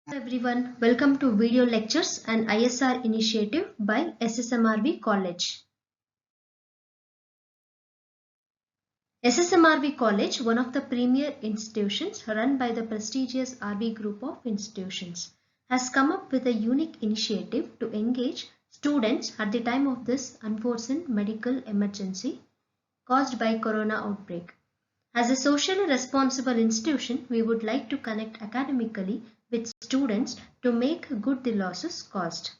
Hello everyone, welcome to Video Lectures and ISR initiative by SSMRV College. SSMRV College, one of the premier institutions run by the prestigious RV group of institutions, has come up with a unique initiative to engage students at the time of this unforeseen medical emergency caused by corona outbreak. As a socially responsible institution, we would like to connect academically with students to make good the losses caused.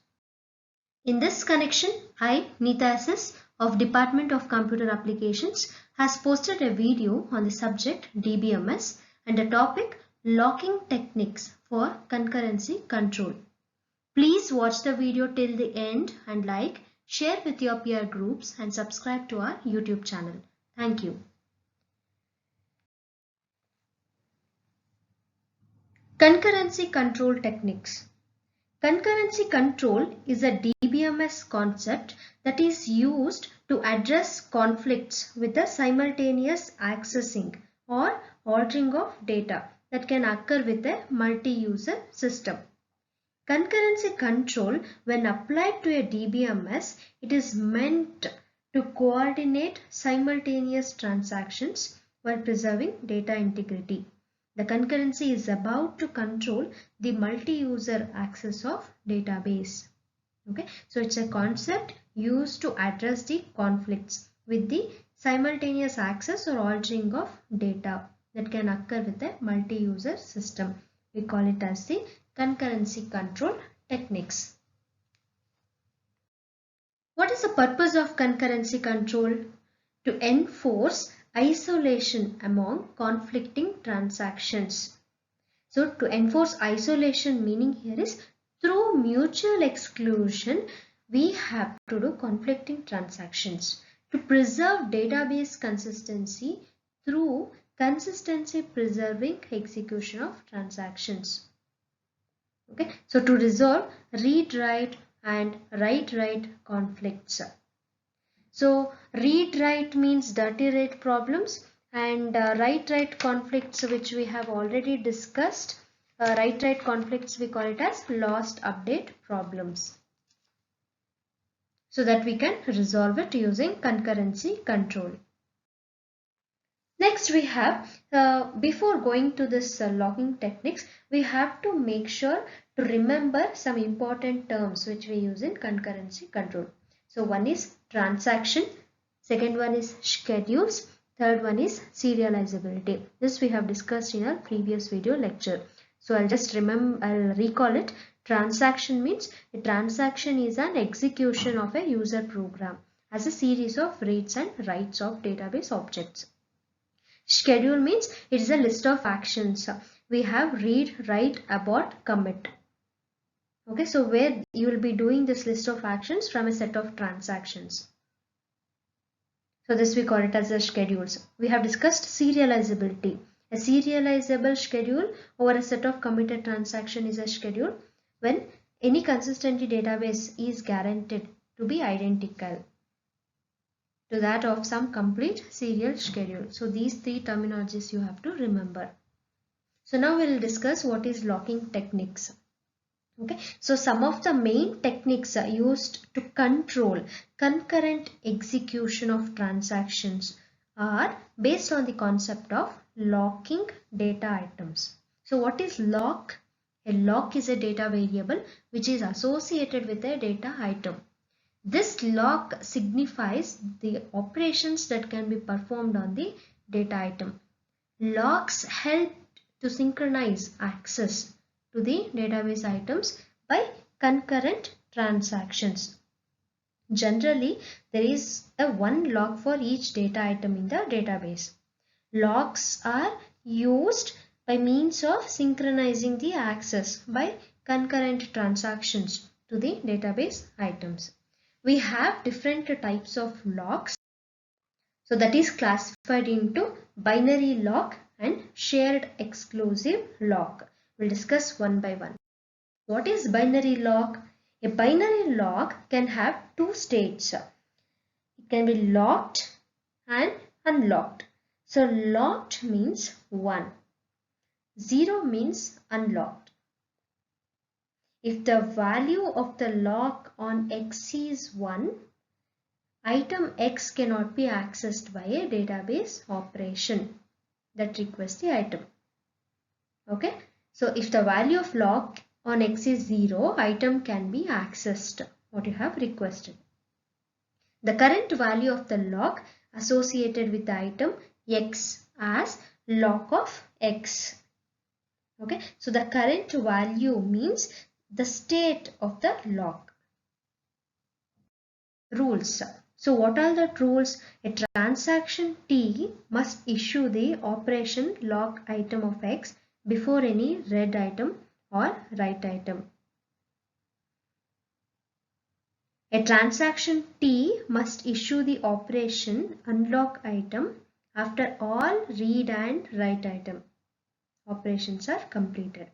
In this connection, I, Neetha Asst of Department of Computer Applications, has posted a video on the subject DBMS and the topic locking techniques for concurrency control. Please watch the video till the end and like, share with your peer groups and subscribe to our YouTube channel. Thank you. Concurrency control techniques. Concurrency control is a DBMS concept that is used to address conflicts with the simultaneous accessing or altering of data that can occur with a multi-user system. Concurrency control, when applied to a DBMS, it is meant to coordinate simultaneous transactions while preserving data integrity. The concurrency is about to control the multi-user access of database. Okay, so it's a concept used to address the conflicts with the simultaneous access or altering of data that can occur with a multi-user system. We call it as the concurrency control techniques. What is the purpose of concurrency control? To enforce isolation among conflicting transactions. So to enforce isolation, meaning here is through mutual exclusion we have to do conflicting transactions. To preserve database consistency through consistency preserving execution of transactions. Okay, so to resolve read-write and write-write conflicts. So read-write means dirty write problems, and write-write conflicts, which we have already discussed. Write-write conflicts we call it as lost update problems. So that we can resolve it using concurrency control. Next we have, before going to this locking techniques, we have to make sure to remember some important terms which we use in concurrency control. So one is transaction, second one is schedules, third one is serializability. This we have discussed in our previous video lecture. So I'll just recall it. Transaction means a transaction is an execution of a user program as a series of reads and writes of database objects. Schedule means it is a list of actions. We have read, write, abort, commit. Okay, so where you will be doing this list of actions from a set of transactions. So this we call it as a schedules. We have discussed serializability. A serializable schedule over a set of committed transaction is a schedule when any consistency database is guaranteed to be identical to that of some complete serial schedule. So these three terminologies you have to remember. So now we will discuss what is locking techniques. Okay, so some of the main techniques are used to control concurrent execution of transactions are based on the concept of locking data items. So what is lock? A lock is a data variable which is associated with a data item. This lock signifies the operations that can be performed on the data item. Locks help to synchronize access to the database items by concurrent transactions. Generally, there is a one lock for each data item in the database. Locks are used by means of synchronizing the access by concurrent transactions to the database items. We have different types of locks. So that is classified into binary lock and shared exclusive lock. We'll discuss one by one. What is binary lock? A binary lock can have two states. It can be locked and unlocked. So locked means 1. 0 means unlocked. if the value of the lock on X is 1, item X cannot be accessed by a database operation that requests the item. Okay, so if the value of lock on X is 0, item can be accessed, what you have requested. The current value of the lock associated with the item X as lock of X. Okay, so the current value means the state of the lock. Rules. So what are the rules? A transaction T must issue the operation lock item of X before any read item or write item. A transaction T must issue the operation unlock item after all read and write item operations are completed.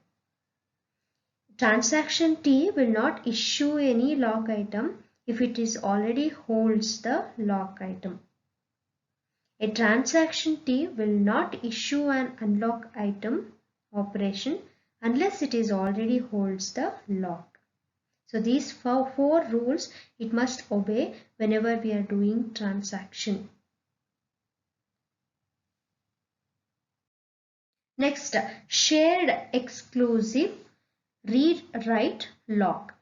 Transaction T will not issue any lock item if it is already holds the lock item. A transaction T will not issue an unlock item operation unless it is already holds the lock. So these four rules it must obey whenever we are doing transaction. Next, shared exclusive read-write lock.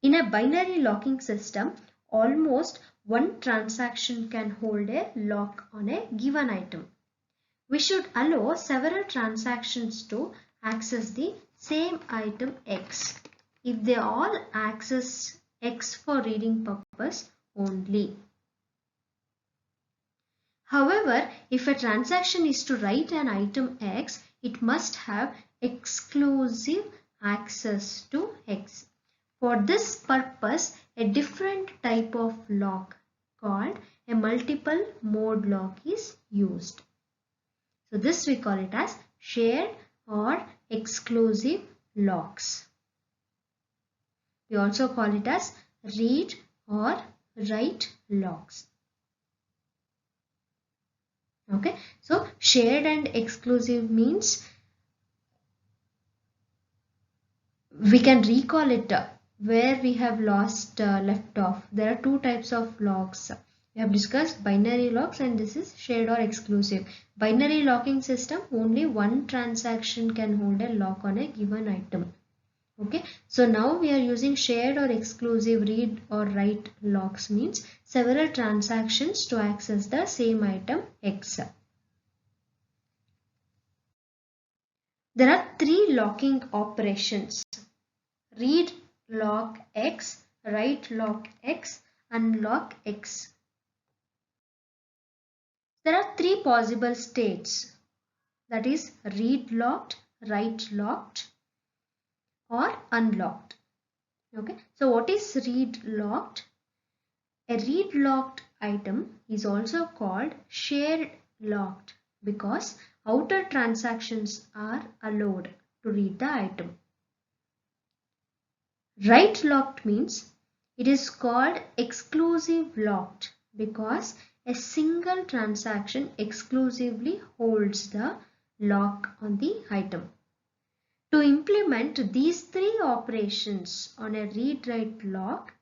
In a binary locking system, almost one transaction can hold a lock on a given item. We should allow several transactions to access the same item X if they all access X for reading purpose only. However, if a transaction is to write an item X, it must have exclusive access to X. For this purpose, a different type of lock called a multiple mode lock is used. So this we call it as shared or exclusive locks. We also call it as read or write locks. Okay, so shared and exclusive means we can recall it where we have left off. There are two types of locks. We have discussed binary locks and this is shared or exclusive. Binary locking system, only one transaction can hold a lock on a given item. Okay, so now we are using shared or exclusive read or write locks means several transactions to access the same item X. There are three locking operations: read lock X, write lock X, unlock X. There are three possible states, that is read locked, write locked or unlocked. Okay, so what is read locked? A read locked item is also called shared locked because outer transactions are allowed to read the item. Write locked means it is called exclusive locked because a single transaction exclusively holds the lock on the item. To implement these three operations on a read-write lock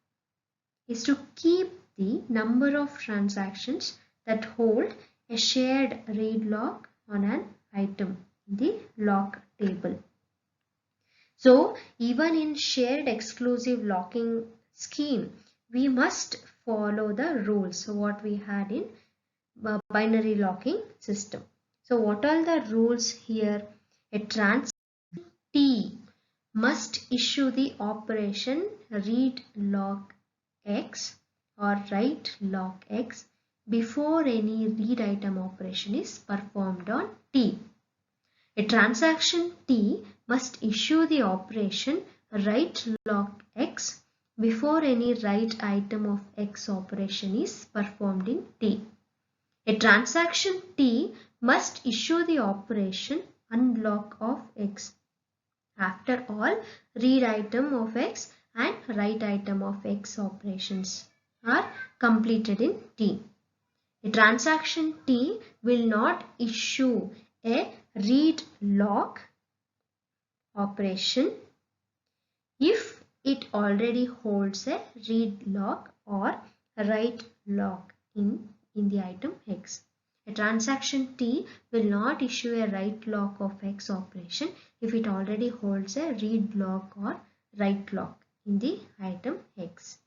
is to keep the number of transactions that hold a shared read lock on an item in the lock table. So even in shared exclusive locking scheme, we must follow the rules. So what we had in binary locking system. So what are the rules here? A transaction T must issue the operation read lock X or write lock X before any read item operation is performed on T. A transaction T must issue the operation write lock X before any write item of X operation is performed in T. A transaction T must issue the operation unlock of X after all read item of X and write item of X operations are completed in T. A transaction T will not issue a read lock operation if it already holds a read lock or write lock in the item X. A transaction T will not issue a write lock of X operation if it already holds a read lock or write lock in the item X.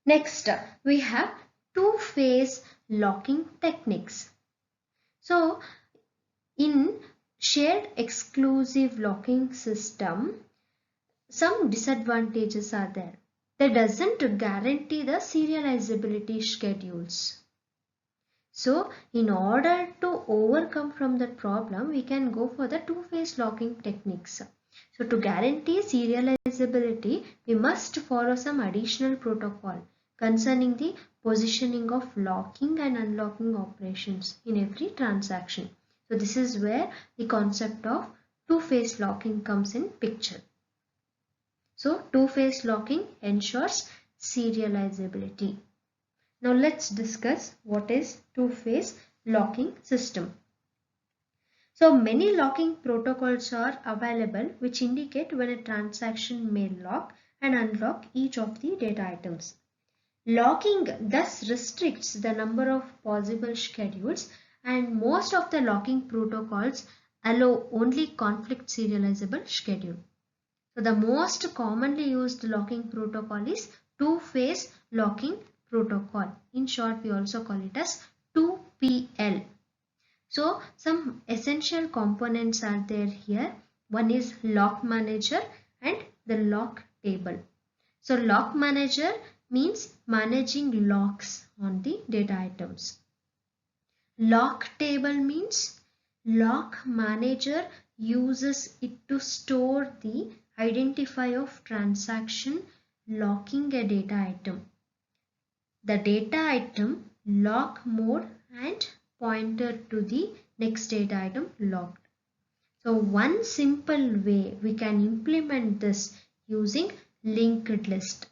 Next, we have two-phase locking techniques. So, in shared exclusive locking system, some disadvantages are there. That doesn't guarantee the serializability schedules. So, in order to overcome from that problem, we can go for the two-phase locking techniques. So, to guarantee serializability, we must follow some additional protocol concerning the positioning of locking and unlocking operations in every transaction. So, this is where the concept of two-phase locking comes in picture. So, two-phase locking ensures serializability. Now let's discuss what is two-phase locking system. So many locking protocols are available which indicate when a transaction may lock and unlock each of the data items. Locking thus restricts the number of possible schedules, and most of the locking protocols allow only conflict serializable schedule. So the most commonly used locking protocol is two-phase locking protocol. In short, we also call it as 2PL. So some essential components are there here. One is lock manager and the lock table. So lock manager means managing locks on the data items. Lock table means lock manager uses it to store the identifier of transaction locking a data item. The data item, lock mode and pointer to the next data item locked. So one simple way we can implement this using linked list.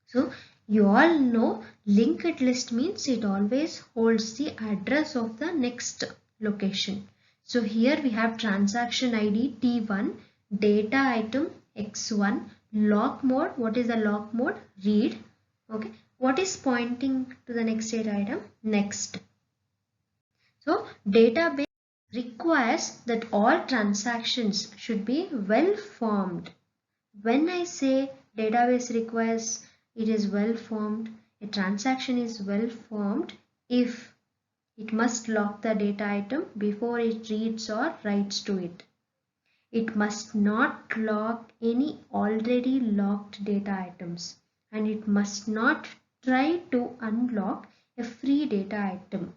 So you all know linked list means it always holds the address of the next location. So here we have transaction ID T1, data item X1, lock mode. What is the lock mode? Read. Okay. What is pointing to the next data item? Next. So database requires that all transactions should be well formed. When I say database requires it is well formed, a transaction is well formed if it must lock the data item before it reads or writes to it. It must not lock any already locked data items, and it must not try to unlock a free data item.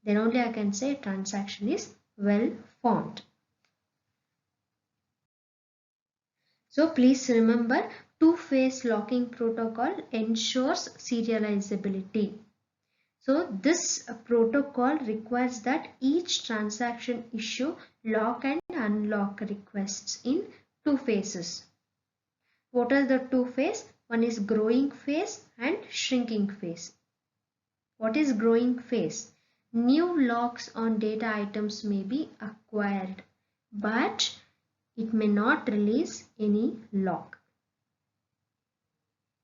Then only I can say transaction is well formed. So please remember, two-phase locking protocol ensures serializability. So this protocol requires that each transaction issue lock and unlock requests in two phases. What are the two phases? One is growing phase and shrinking phase. What is growing phase? New locks on data items may be acquired, but it may not release any lock.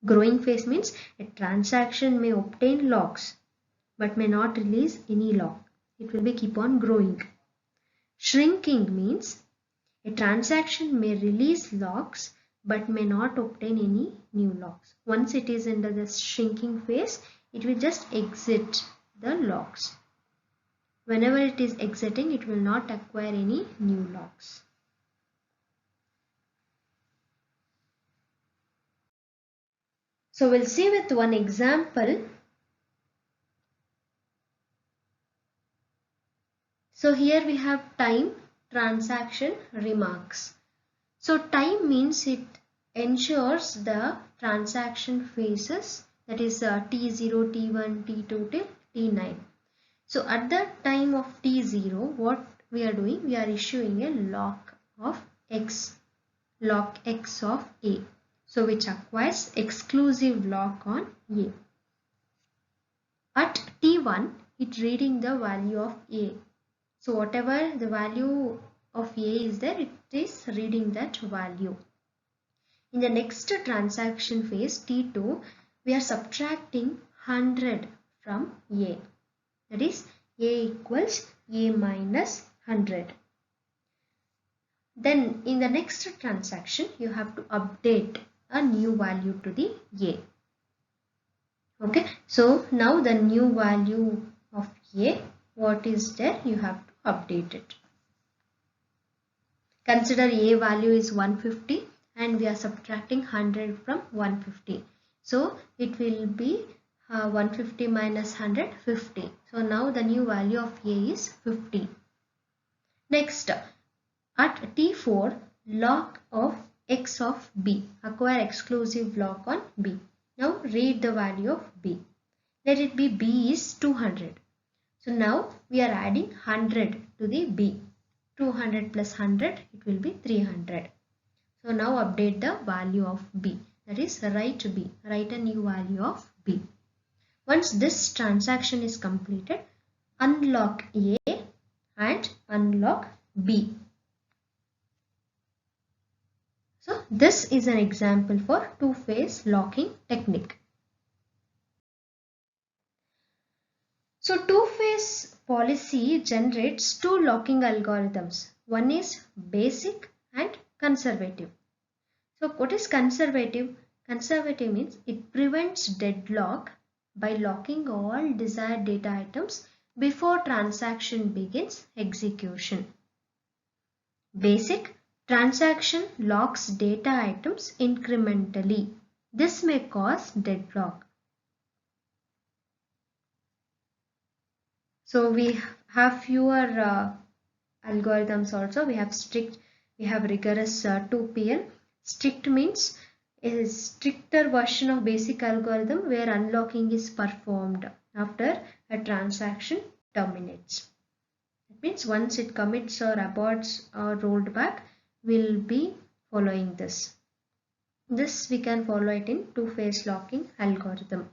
Growing phase means a transaction may obtain locks but may not release any lock. It will be keep on growing. Shrinking means a transaction may release locks but may not obtain any new locks. Once it is under the shrinking phase, it will just exit the locks. Whenever it is exiting, it will not acquire any new locks. So we'll see with one example. So here we have time, transaction, remarks. So time means it ensures the transaction phases, that is T0, T1, T2 till T9. So at the time of T0, what we are doing? We are issuing a lock of X, lock X of A. So which acquires exclusive lock on A. At T1, it reading the value of A. So whatever the value of A is there, it is reading that value. In the next transaction phase T2, we are subtracting 100 from A. That is A equals A minus 100. Then in the next transaction, you have to update a new value to the A. Okay, so now the new value of A, what is there, you have to update it. Consider A value is 150 and we are subtracting 100 from 150. So it will be 150 minus 100, 50. So now the new value of A is 50. Next, at T4, lock of X of B. Acquire exclusive lock on B. Now read the value of B. Let it be B is 200. So now we are adding 100 to the B. 200 plus 100, it will be 300. So now update the value of B. That is write B. Write a new value of B. Once this transaction is completed, unlock A and unlock B. So this is an example for two-phase locking technique. So two-phase policy generates two locking algorithms. One is basic and conservative. So what is conservative? Conservative means it prevents deadlock by locking all desired data items before transaction begins execution. Basic, transaction locks data items incrementally. This may cause deadlock. So we have fewer algorithms also. We have strict, we have rigorous 2PL. Strict means a stricter version of basic algorithm where unlocking is performed after a transaction terminates. That means once it commits or aborts or rolled back, we'll be following this. This we can follow it in two-phase locking algorithm.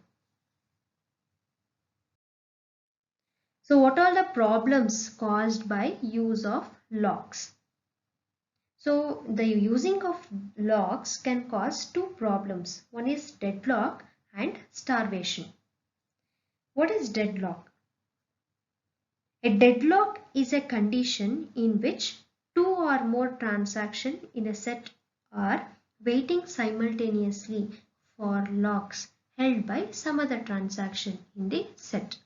So what are the problems caused by use of locks? So the using of locks can cause two problems. One is deadlock and starvation. What is deadlock? A deadlock is a condition in which two or more transactions in a set are waiting simultaneously for locks held by some other transaction in the set.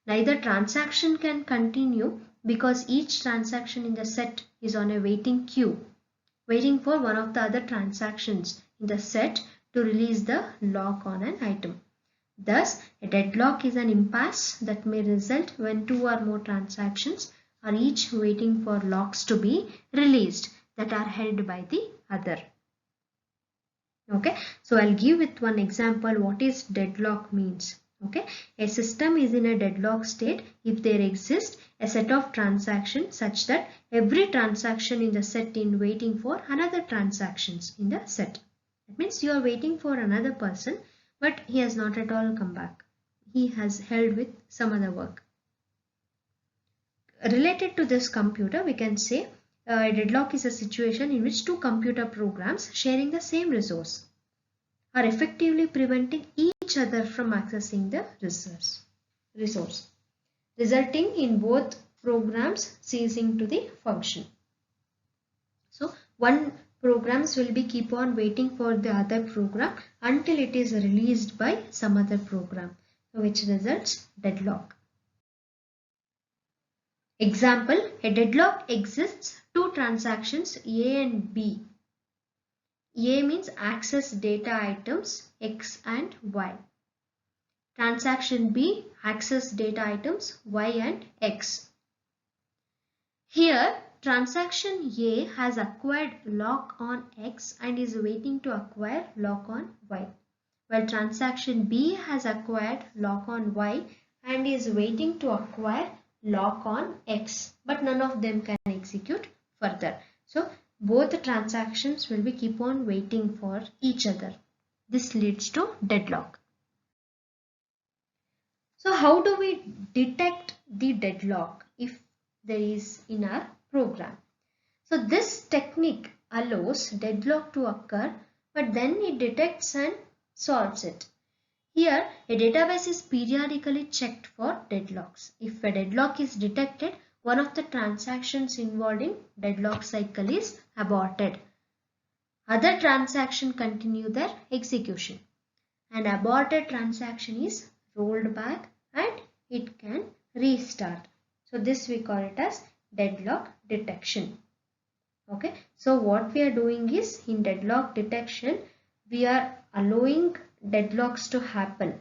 Neither transaction can continue because each transaction in the set is on a waiting queue, waiting for one of the other transactions in the set to release the lock on an item. Thus, a deadlock is an impasse that may result when two or more transactions are each waiting for locks to be released that are held by the other. Okay, so I'll give with one example what is deadlock means. Okay, a system is in a deadlock state if there exists a set of transactions such that every transaction in the set is waiting for another transactions in the set. That means you are waiting for another person, but he has not at all come back. He has held with some other work. Related to this computer, we can say a deadlock is a situation in which two computer programs sharing the same resource are effectively preventing each other from accessing the resource, resulting in both programs ceasing to the function. So one programs will be keep on waiting for the other program until it is released by some other program, which results deadlock. Example, a deadlock exists two transactions A and B. A means access data items X and Y. Transaction B access data items Y and X. Here transaction A has acquired lock on X and is waiting to acquire lock on Y, while transaction B has acquired lock on Y and is waiting to acquire lock on X, but none of them can execute further. So both the transactions will be keep on waiting for each other. This leads to deadlock. So how do we detect the deadlock if there is in our program? So this technique allows deadlock to occur, but then it detects and solves it. Here, a database is periodically checked for deadlocks. If a deadlock is detected, one of the transactions involved in deadlock cycle is aborted. Other transactions continue their execution. An aborted transaction is rolled back and it can restart. So this we call it as deadlock detection. Okay, so what we are doing is, in deadlock detection we are allowing deadlocks to happen.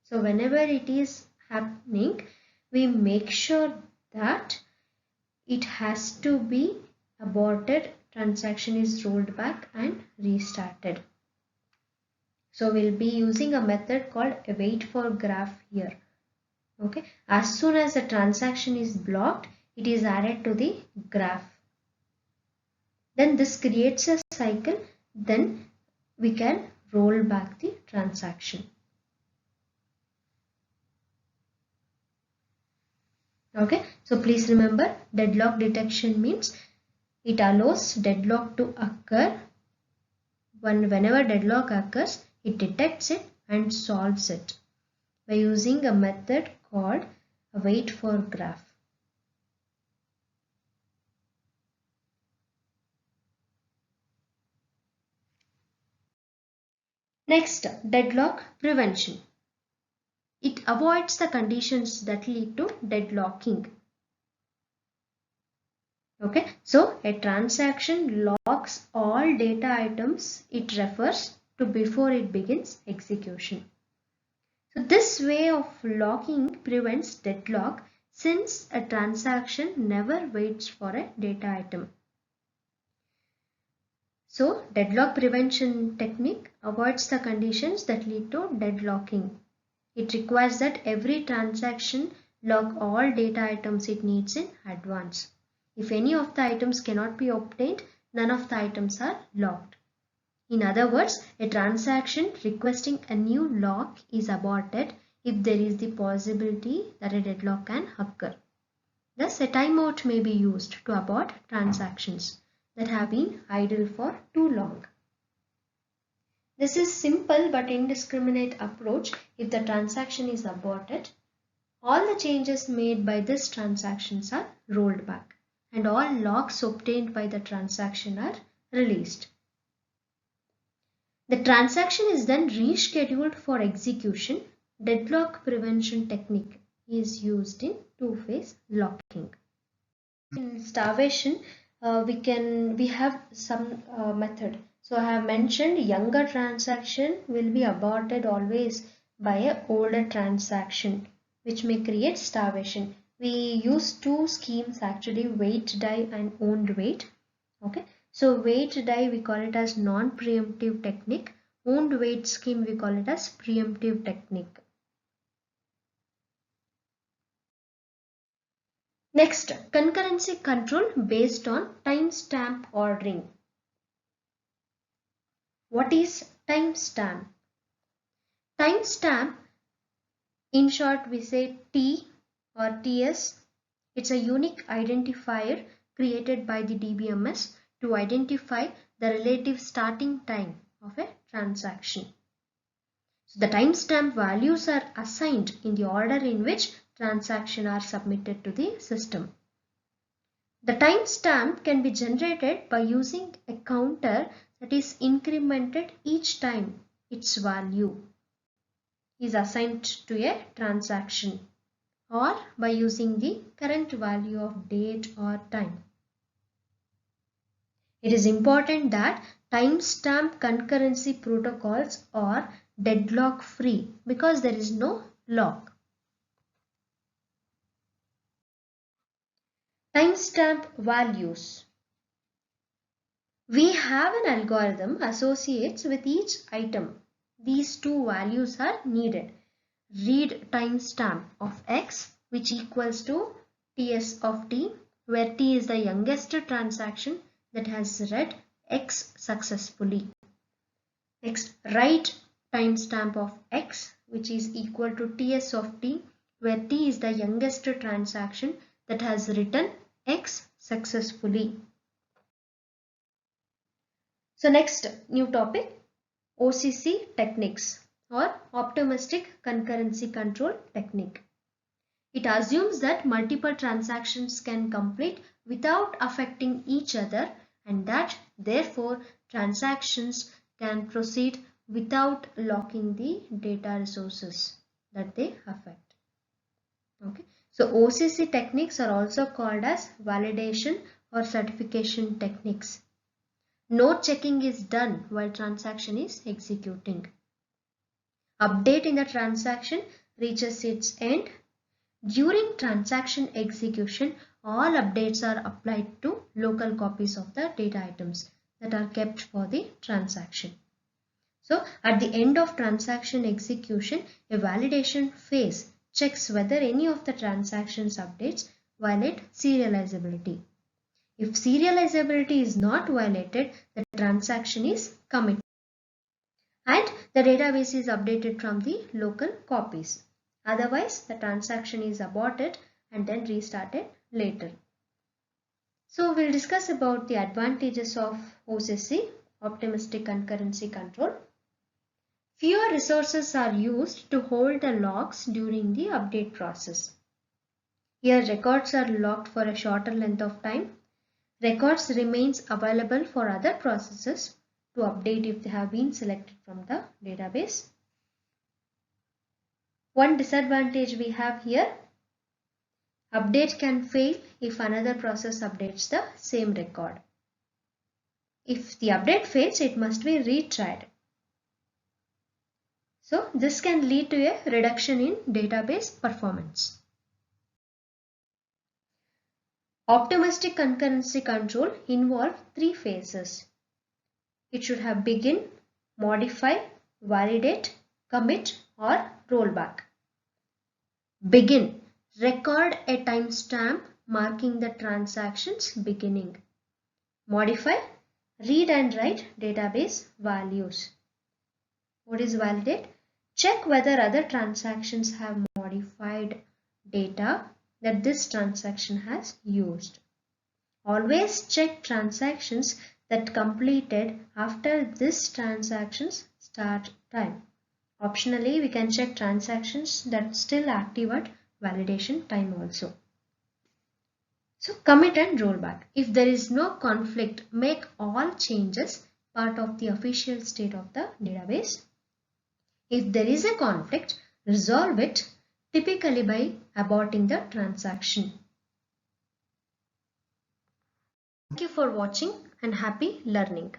So whenever it is happening, we make sure that it has to be aborted, transaction is rolled back and restarted. So we'll be using a method called a wait for graph here. Okay, as soon as the transaction is blocked, it is added to the graph. Then this creates a cycle, then we can roll back the transaction. Okay, so please remember, deadlock detection means it allows deadlock to occur. Whenever deadlock occurs, it detects it and solves it by using a method called a wait for graph. Next, deadlock prevention. It avoids the conditions that lead to deadlocking. Okay, so a transaction locks all data items it refers to before it begins execution. So this way of locking prevents deadlock, since a transaction never waits for a data item. So deadlock prevention technique avoids the conditions that lead to deadlocking. It requires that every transaction lock all data items it needs in advance. If any of the items cannot be obtained, none of the items are locked. In other words, a transaction requesting a new lock is aborted if there is the possibility that a deadlock can occur. Thus, a timeout may be used to abort transactions that have been idle for too long. This is simple but indiscriminate approach. If the transaction is aborted, all the changes made by this transactions are rolled back and all locks obtained by the transaction are released. The transaction is then rescheduled for execution. Deadlock prevention technique is used in two-phase locking. In starvation, we have some method. So I have mentioned younger transaction will be aborted always by a older transaction, which may create starvation. We use two schemes actually, wait die and owned wait. Okay, so wait die we call it as non-preemptive technique. Owned wait scheme we call it as preemptive technique. Next, concurrency control based on timestamp ordering. What is timestamp? Timestamp, in short we say T or TS. It's a unique identifier created by the DBMS to identify the relative starting time of a transaction. So the timestamp values are assigned in the order in which transactions are submitted to the system. The timestamp can be generated by using a counter that is incremented each time its value is assigned to a transaction, or by using the current value of date or time. It is important that timestamp concurrency protocols are deadlock free because there is no lock. Timestamp values. We have an algorithm associates with each item. These two values are needed. Read timestamp of x, which equals to ts of t, where t is the youngest transaction that has read x successfully. Next, write timestamp of x, which is equal to ts of t, where t is the youngest transaction that has written x successfully. So next new topic, OCC techniques or optimistic concurrency control technique. It assumes that multiple transactions can complete without affecting each other and that therefore transactions can proceed without locking the data resources that they affect. Okay. So OCC techniques are also called as validation or certification techniques. No checking is done while transaction is executing. Update in the transaction reaches its end. During transaction execution, all updates are applied to local copies of the data items that are kept for the transaction. So at the end of transaction execution, a validation phase checks whether any of the transactions updates violate serializability. If serializability is not violated, the transaction is committed and the database is updated from the local copies. Otherwise, the transaction is aborted and then restarted later. So we'll discuss about the advantages of OCC, optimistic concurrency control. Fewer resources are used to hold the logs during the update process. Here records are locked for a shorter length of time. Records remains available for other processes to update if they have been selected from the database. One disadvantage we have here, update can fail if another process updates the same record. If the update fails, it must be retried. So this can lead to a reduction in database performance. Optimistic concurrency control involves three phases. It should have begin, modify, validate, commit or rollback. Begin. Record a timestamp marking the transaction's beginning. Modify. Read and write database values. What is validate? Check whether other transactions have modified data that this transaction has used. Always check transactions that completed after this transaction's start time. Optionally, we can check transactions that still active at validation time also. So commit and rollback. If there is no conflict, make all changes part of the official state of the database. If there is a conflict, resolve it typically by aborting the transaction. Thank you for watching and happy learning.